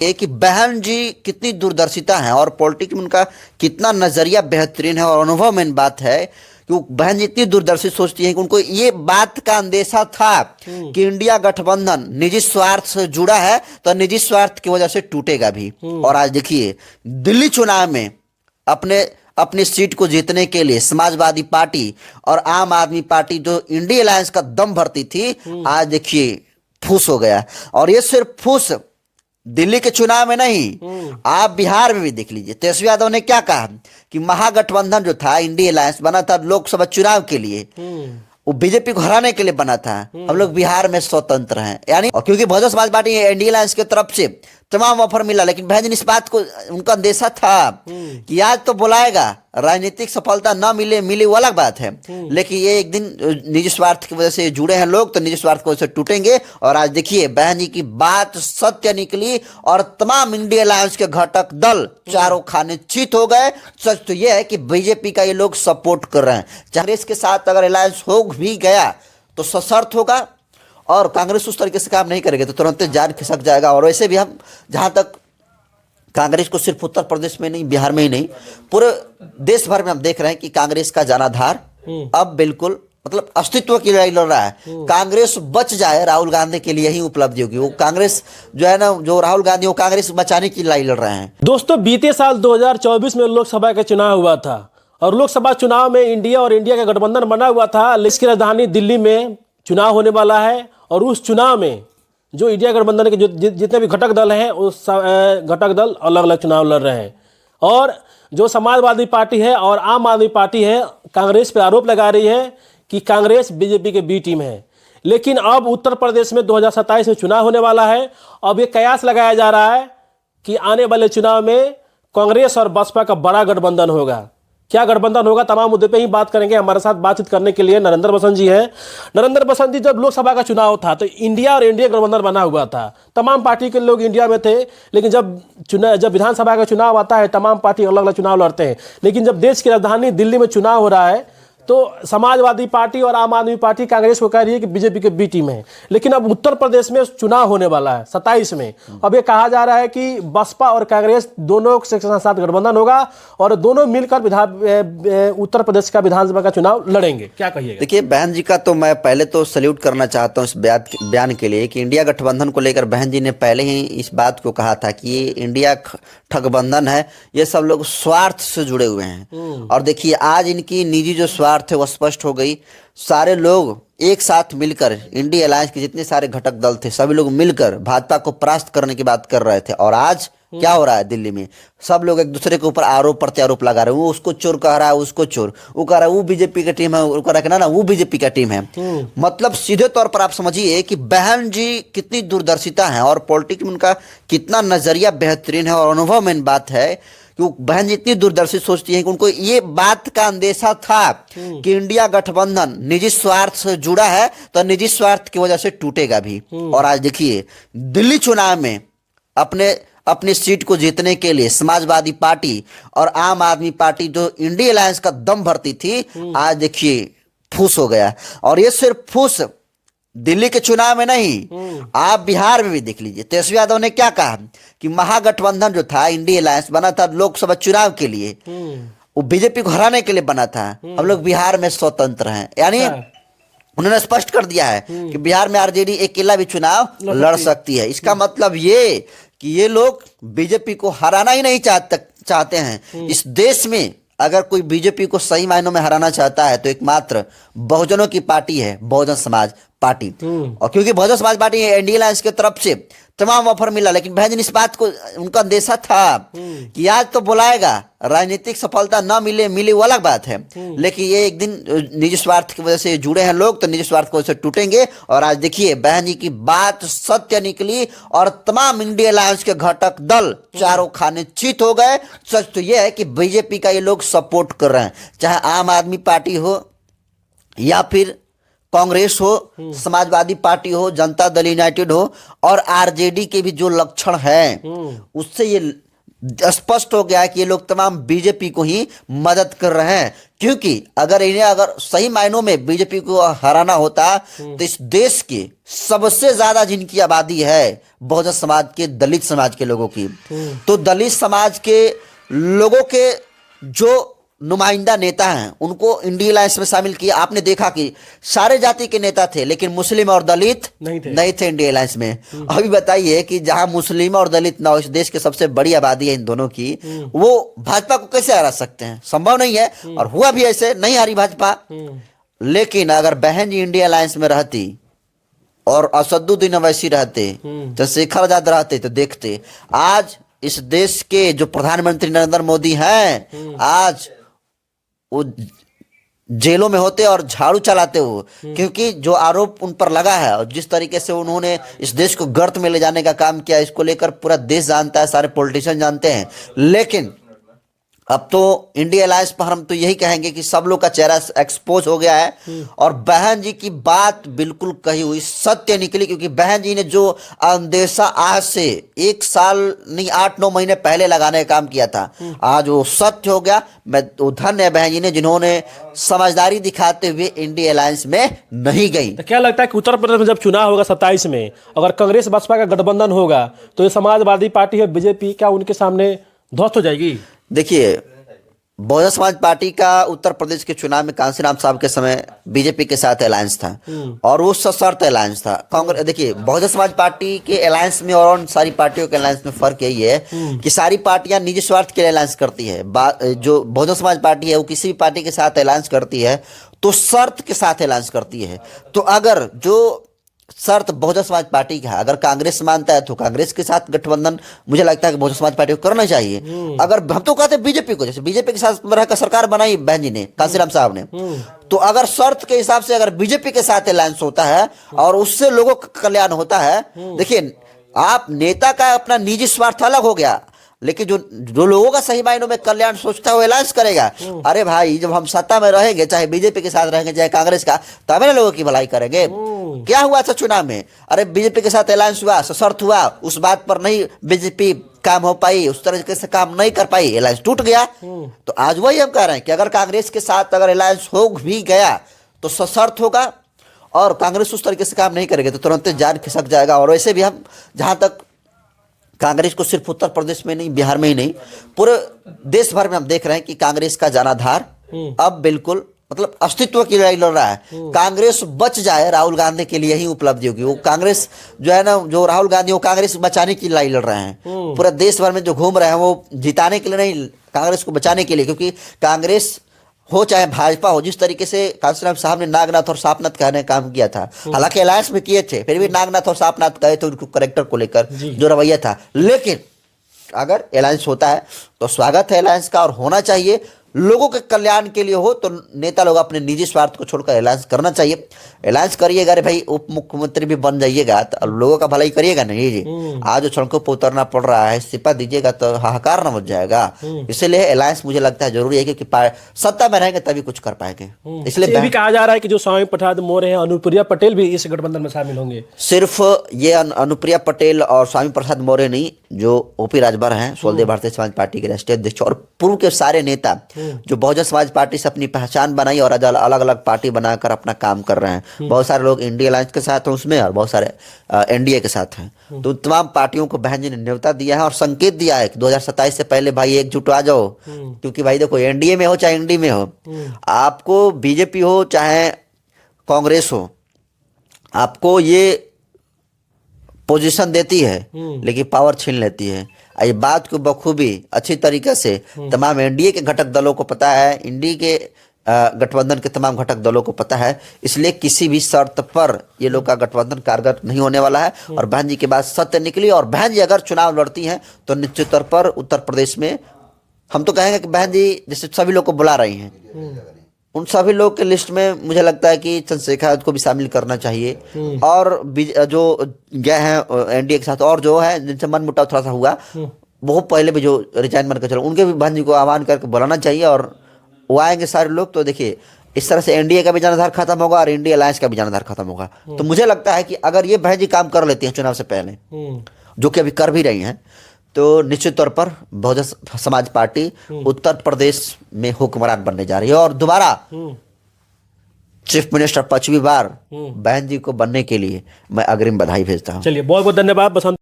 कि बहन जी कितनी दूरदर्शिता है और पॉलिटिक्स में उनका कितना नजरिया बेहतरीन है और अनुभव में बात है कि वो बहन जी इतनी दूरदर्शी सोचती हैं कि उनको ये बात का अंदेशा था कि इंडिया गठबंधन निजी स्वार्थ से जुड़ा है तो निजी स्वार्थ की वजह से टूटेगा भी। और आज देखिए दिल्ली चुनाव में अपने अपनी सीट को जीतने के लिए समाजवादी पार्टी और आम आदमी पार्टी जो इंडिया अलायंस का दम भरती थी, आज देखिए फूस हो गया। और ये सिर्फ फूस दिल्ली के चुनाव में नहीं, आप बिहार में भी देख लीजिए। तेजस्वी यादव ने क्या कहा कि महागठबंधन जो था, इंडिया अलायंस बना था लोकसभा चुनाव के लिए, वो बीजेपी को हराने के लिए बना था। हम लोग बिहार में स्वतंत्र हैं, यानी और क्योंकि Bahujan Samaj party India alliance की तरफ से तमाम ऑफर मिला, लेकिन बहन जी इस बात को उनका अंदेशा था कि आज तो बुलाएगा, राजनीतिक सफलता ना मिले वो अलग बात है, लेकिन ये एक दिन निजी स्वार्थ की वजह से जुड़े हैं लोग तो निजी स्वार्थ की वजह से टूटेंगे। और आज देखिए बहन जी की बात सत्य निकली और तमाम इंडिया अलायंस के घटक दल चारों खाने चित हो गए। सच तो यह है कि बीजेपी का ये लोग सपोर्ट कर रहे हैं। कांग्रेस के साथ अगर अलायंस हो भी गया तो सशर्त होगा और कांग्रेस उस तरीके से काम नहीं करेगी तो तुरंत जान खिसक जाएगा। और वैसे भी हम जहां तक कांग्रेस को सिर्फ उत्तर प्रदेश में नहीं, बिहार में ही नहीं, पूरे देश भर में हम देख रहे हैं कि कांग्रेस का जनाधार अब बिल्कुल मतलब अस्तित्व की लड़ाई लड़ रहा है। कांग्रेस बच जाए राहुल गांधी के लिए ही उपलब्धि होगी। वो कांग्रेस जो है ना, जो राहुल गांधी वो कांग्रेस बचाने की लड़ाई लड़ रहे हैं। दोस्तों बीते साल 2024 में लोकसभा का चुनाव हुआ था और लोकसभा चुनाव में इंडिया और इंडिया का गठबंधन बना हुआ था। इसकी राजधानी दिल्ली में चुनाव होने वाला है और उस चुनाव में जो इंडिया गठबंधन के जितने भी घटक दल हैं उस घटक दल अलग अलग चुनाव लड़ रहे हैं। और जो समाजवादी पार्टी है और आम आदमी पार्टी है, कांग्रेस पे आरोप लगा रही है कि कांग्रेस बीजेपी के बी टीम है। लेकिन अब उत्तर प्रदेश में 2027 में चुनाव होने वाला है। अब ये कयास लगाया जा रहा है कि आने वाले चुनाव में कांग्रेस और बसपा का बड़ा गठबंधन होगा। क्या गठबंधन होगा, तमाम मुद्दे पे ही बात करेंगे। हमारे साथ बातचीत करने के लिए नरेंद्र बसंत जी हैं। नरेंद्र बसंत जी, जब लोकसभा का चुनाव था तो इंडिया और इंडिया गठबंधन बना हुआ था, तमाम पार्टी के लोग इंडिया में थे। लेकिन जब विधानसभा का चुनाव आता है तमाम पार्टी अलग अलग चुनाव लड़ते हैं। लेकिन जब देश की राजधानी दिल्ली में चुनाव हो रहा है तो समाजवादी पार्टी और आम आदमी पार्टी कांग्रेस को कह रही है कि बीजेपी के बी टीम है। लेकिन अब उत्तर प्रदेश में चुनाव होने वाला है 27 में। अब ये कहा जा रहा है कि बसपा और कांग्रेस दोनों के साथ गठबंधन होगा और दोनों मिलकर उत्तर प्रदेश का विधानसभा का चुनाव लड़ेंगे। क्या कहिएगा? देखिए बहन जी का तो मैं पहले तो सल्यूट करना चाहता हूँ इस बयान के लिए कि इंडिया गठबंधन को लेकर बहन जी ने पहले ही इस बात को कहा था कि ये इंडिया ठगबंधन है, ये सब लोग स्वार्थ से जुड़े हुए हैं। और देखिए आज इनकी निजी जो स्वार्थ है वो स्पष्ट हो गई। सारे लोग एक साथ मिलकर इंडिया अलायंस के जितने सारे घटक दल थे सभी लोग मिलकर भाजपा को परास्त करने की बात कर रहे थे। और आज क्या हो रहा है दिल्ली में, सब लोग एक दूसरे के ऊपर आरोप प्रत्यारोप लगा रहे हैं। वो उसको चोर कह रहा है, उसको चोर, वो कह रहा है वो बीजेपी की टीम है, वो कह रहा है ना वो बीजेपी का टीम है। मतलब सीधे तौर पर आप समझिए कि बहन जी कितनी दूरदर्शिता है और पॉलिटिक्स में उनका कितना नजरिया बेहतरीन है और अनुभव में बात है कि वो बहन जी इतनी दूरदर्शी सोचती हैं कि उनको ये बात का अंदेशा था कि इंडिया गठबंधन निजी स्वार्थ से जुड़ा है तो निजी स्वार्थ की वजह से टूटेगा भी। और आज देखिए दिल्ली चुनाव में अपनी सीट को जीतने के लिए समाजवादी पार्टी और आम आदमी पार्टी जो इंडिया अलायंस का दम भरती थी, आज देखिए फूस हो गया। और ये सिर्फ फूस दिल्ली के चुनाव में नहीं, आप बिहार में भी देख लीजिए। तेजस्वी यादव ने क्या कहा कि महागठबंधन जो था, इंडिया अलायंस बना था लोकसभा चुनाव के लिए, वो बीजेपी को हराने के लिए बना था। हम लोग बिहार में स्वतंत्र हैं, यानी उन्होंने स्पष्ट कर दिया है कि बिहार में आरजेडी अकेला भी चुनाव लड़ सकती है। इसका मतलब ये कि ये लोग बीजेपी को हराना ही नहीं चाहते हैं। इस देश में अगर कोई बीजेपी को सही मायनों में हराना चाहता है तो एकमात्र बहुजनों की पार्टी है, बहुजन समाज पार्टी। और क्योंकि Bahujan Samaj party India alliance की तरफ से तमाम ऑफर मिला, लेकिन बहन जी इस बात को उनका अंदेशा था कि आज तो बुलाएगा, राजनीतिक सफलता ना मिले वो अलग बात है, लेकिन ये एक दिन निजी स्वार्थ की वजह से जुड़े हैं लोग तो निजी स्वार्थ की वजह से टूटेंगे। और आज देखिए बहन जी की बात सत्य निकली और तमाम इंडिया अलायंस के घटक दल चारों खाने चित हो गए। सच तो यह है कि बीजेपी का ये लोग सपोर्ट कर रहे हैं, चाहे आम आदमी पार्टी हो या फिर कांग्रेस हो, समाजवादी पार्टी हो, जनता दल यूनाइटेड हो और आरजेडी के भी जो लक्षण है उससे ये स्पष्ट हो गया है कि ये लोग तमाम बीजेपी को ही मदद कर रहे हैं, क्योंकि अगर सही मायनों में बीजेपी को हराना होता तो इस देश की सबसे ज्यादा जिनकी आबादी है बहुजन समाज के, दलित समाज के लोगों की, तो दलित समाज के लोगों के जो नुमाइंदा नेता हैं उनको इंडिया अलायंस में शामिल किया। आपने देखा कि सारे जाति के नेता थे लेकिन मुस्लिम और दलित नहीं थे इंडिया अलायंस में। अभी बताइए कि जहां मुस्लिम और दलित ना हो, इस देश की सबसे बड़ी आबादी है इन दोनों की, वो भाजपा को कैसे हरा सकते हैं? संभव नहीं है, और हुआ भी ऐसे, नहीं हारी भाजपा। लेकिन अगर बहन जी इंडिया अलायंस में रहती और असदुद्दीन अवैसी रहते, चंद्रशेखर आजाद रहते, तो देखते आज इस देश के जो प्रधानमंत्री नरेंद्र मोदी हैं, आज वो जेलों में होते और झाड़ू चलाते हो, क्योंकि जो आरोप उन पर लगा है और जिस तरीके से उन्होंने इस देश को गर्त में ले जाने का काम किया, इसको लेकर पूरा देश जानता है, सारे पॉलिटिशियन जानते हैं। लेकिन अब तो इंडिया अलायंस पर हम तो यही कहेंगे कि सब लोग का चेहरा एक्सपोज हो गया है, और बहन जी की बात बिल्कुल कही हुई सत्य निकली, क्योंकि बहन जी ने जो अंदेशा आज से 1 साल नहीं 8-9 महीने पहले लगाने का काम किया था, आज वो सत्य हो गया। मैं तो धन्य है बहन जी ने, जिन्होंने समझदारी दिखाते हुए इंडिया अलायंस में नहीं गई। तो क्या लगता है कि उत्तर प्रदेश में जब चुनाव होगा 27 में, अगर कांग्रेस बसपा का गठबंधन होगा तो ये समाजवादी पार्टी और बीजेपी क्या उनके सामने ध्वस्त हो जाएगी? देखिए, बहुजन समाज पार्टी का उत्तर प्रदेश के चुनाव में कांसीराम साहब के समय बीजेपी के साथ अलायंस था, और वो सशर्त अलायंस था। कांग्रेस, देखिए बहुजन समाज पार्टी के अलायंस में और उन सारी पार्टियों के अलायंस में फर्क यही है कि सारी पार्टियां निजी स्वार्थ के लिए अलायंस करती है। जो बहुजन समाज पार्टी है वो किसी भी पार्टी के साथ अलायंस करती है तो शर्त के साथ अलायंस करती है। तो अगर जो शर्त बहुजन समाज पार्टी का है, अगर कांग्रेस मानता है तो कांग्रेस के साथ गठबंधन मुझे लगता है कि बहुजन समाज पार्टी को करना चाहिए। अगर हम तो कहते हैं बीजेपी को, जैसे बीजेपी के साथ रहकर सरकार बनाई बहन जी ने, कांसीराम साहब ने, तो अगर शर्त के हिसाब से अगर बीजेपी के साथ अलायंस होता है और उससे लोगों का कल्याण होता है, देखिए आप नेता का अपना निजी स्वार्थ अलग हो गया, लेकिन जो लोगों का सही मायनों में कल्याण सोचता है वो अलायंस करेगा। अरे भाई, जब हम सत्ता में रहेंगे, चाहे बीजेपी के साथ रहेंगे चाहे कांग्रेस का, तभी ना लोगों की भलाई करेंगे। क्या हुआ था चुनाव में? अरे बीजेपी के साथ अलायंस हुआ, सशर्त हुआ, उस बात पर नहीं बीजेपी काम हो पाई, उस तरीके से काम नहीं कर पाई, अलायंस टूट गया। तो आज वही हम कह रहे हैं कि अगर कांग्रेस के साथ अगर अलायंस हो भी गया तो सशर्त होगा, और कांग्रेस उस तरीके से काम नहीं करेगी तो तुरंत जान खिसक जाएगा। और वैसे भी हम जहां तक कांग्रेस को सिर्फ उत्तर प्रदेश में नहीं, बिहार में ही नहीं, पूरे देश भर में हम देख रहे हैं कि कांग्रेस का जनाधार अब बिल्कुल मतलब अस्तित्व की लड़ाई लड़ रहा है। कांग्रेस बच जाए राहुल गांधी के लिए ही उपलब्धि होगी। वो कांग्रेस जो है ना, जो राहुल गांधी, वो कांग्रेस बचाने की लड़ाई लड़ रहे हैं। पूरे देश भर में जो घूम रहे हैं वो जिताने के लिए नहीं, कांग्रेस को बचाने के लिए। क्योंकि कांग्रेस हो चाहे भाजपा हो, जिस तरीके से कांसीराम साहब ने नागनाथ और सापनाथ कहने का काम किया था, हालांकि अलायंस में किए थे, फिर भी नागनाथ और सापनाथ कहे थे उनको करेक्टर को लेकर जो रवैया था। लेकिन अगर अलायंस होता है तो स्वागत है अलायंस का, और होना चाहिए। लोगों के कल्याण के लिए हो तो नेता लोग अपने निजी स्वार्थ को छोड़कर अलायंस करना चाहिए। अलायंस करिएगा, अरे भाई उप मुख्यमंत्री भी बन जाइएगा तो लोगों का भलाई करिएगा नहीं जी। आज जो सड़कों पर उतरना पड़ रहा है, इस्तीफा दीजिएगा तो हाहाकार न मच जाएगा। इसीलिए अलायंस मुझे लगता है जरूरी है, क्योंकि सत्ता में रहेंगे तभी कुछ कर पाएंगे। इसलिए ये भी कहा जा रहा है कि जो स्वामी प्रसाद मौर्य हैं, अनुप्रिया पटेल भी इस गठबंधन में शामिल होंगे। सिर्फ ये अनुप्रिया पटेल और स्वामी प्रसाद मौर्य नहीं, जो ओपी राजभर हैं, सोलदेव भारतीय समाज पार्टी के राष्ट्रीय अध्यक्ष, और पूर्व के सारे नेता जो बहुजन समाज पार्टी से अपनी पहचान बनाई और अलग अलग पार्टी बनाकर अपना काम कर रहे हैं। बहुत सारे लोग इंडिया अलायंस के साथ हैं उसमें, और बहुत सारे एनडीए के साथ हैं। तो तमाम पार्टियों को बहन जी ने न्योता दिया है और संकेत दिया है कि 2027 से पहले भाई एकजुट आ जाओ। क्योंकि भाई देखो, एनडीए में हो चाहे एनडी में हो, आपको बीजेपी हो चाहे कांग्रेस हो, आपको ये पोजीशन देती है लेकिन पावर छीन लेती है। ये बात को बखूबी अच्छी तरीके से तमाम एनडीए के घटक दलों को पता है, इंडी के गठबंधन के तमाम घटक दलों को पता है। इसलिए किसी भी शर्त पर ये लोग का गठबंधन कारगर नहीं होने वाला है। और बहन जी के बाद सत्य निकली, और बहन जी अगर चुनाव लड़ती हैं तो निश्चित तौर पर उत्तर प्रदेश में हम तो कहेंगे कि बहन जी जैसे सभी लोग को बुला रही हैं, उन सभी लोग के लिस्ट में मुझे लगता है कि चंद्रशेखर को भी शामिल करना चाहिए। और जो गए हैं एनडीए के साथ और जो है जिनसे मन मुटाव थोड़ा सा हुआ, वो पहले भी जो रिजाइन बनकर चलो, उनके भी बहन जी को आह्वान करके बुलाना चाहिए, और वो आएंगे सारे लोग। तो देखिए, इस तरह से एनडीए का भी जनाधार खत्म होगा और इंडिया अलायंस का भी जनाधार खत्म होगा। तो मुझे लगता है कि अगर ये बहन जी काम कर लेती हैं चुनाव से पहले, जो कि अभी कर भी रही हैं, तो निश्चित तौर पर बहुजन समाज पार्टी उत्तर प्रदेश में हुक्मरान बनने जा रही है और दोबारा चीफ मिनिस्टर 5वीं बार बहन जी को बनने के लिए मैं अग्रिम बधाई भेजता हूँ। चलिए, बहुत बहुत धन्यवाद बसंत।